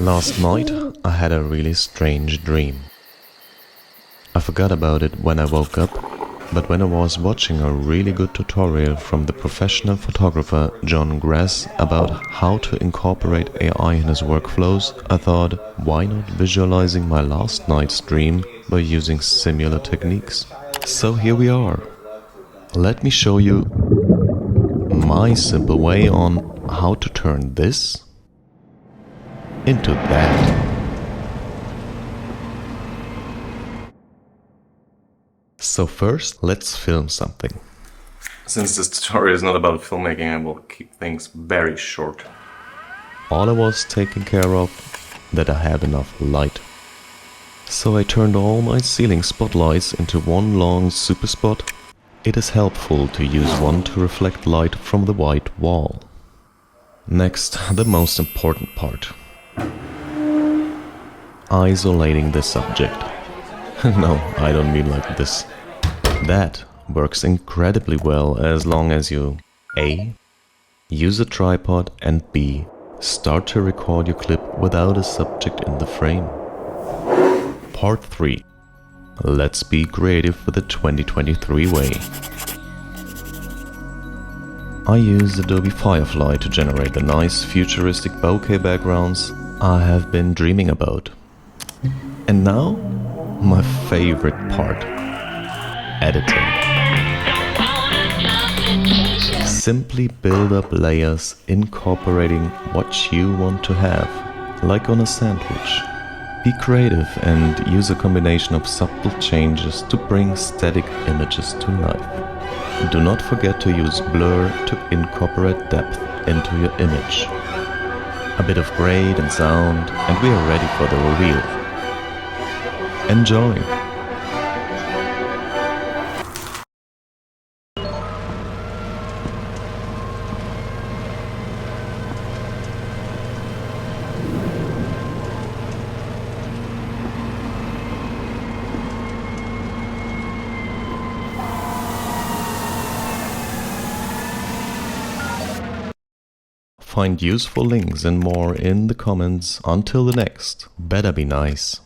Last night I had a really strange dream. I forgot about it when I woke up, but when I was watching a really good tutorial from the professional photographer John Grass about how to incorporate AI in his workflows, I thought, why not visualizing my last night's dream by using similar techniques? So here we are. Let me show you my simple way on how to turn this into that. So first, let's film something. Since this tutorial is not about filmmaking, I will keep things very short. All I was taking care of, that I have enough light. So I turned all my ceiling spotlights into one long super spot. It is helpful to use one to reflect light from the white wall. Next, the most important part. Isolating the subject. No, I don't mean like this. That works incredibly well as long as you A. Use a tripod and B. Start to record your clip without a subject in the frame. Part 3. Let's be creative with the 2023 way. I use Adobe Firefly to generate the nice futuristic bokeh backgrounds I have been dreaming about. And now, my favorite part. Editing. Simply build up layers incorporating what you want to have, like on a sandwich. Be creative and use a combination of subtle changes to bring static images to life. Do not forget to use blur to incorporate depth into your image. A bit of grade and sound, and we are ready for the reveal. Enjoy! Find useful links and more in the comments. Until the next, better be nice.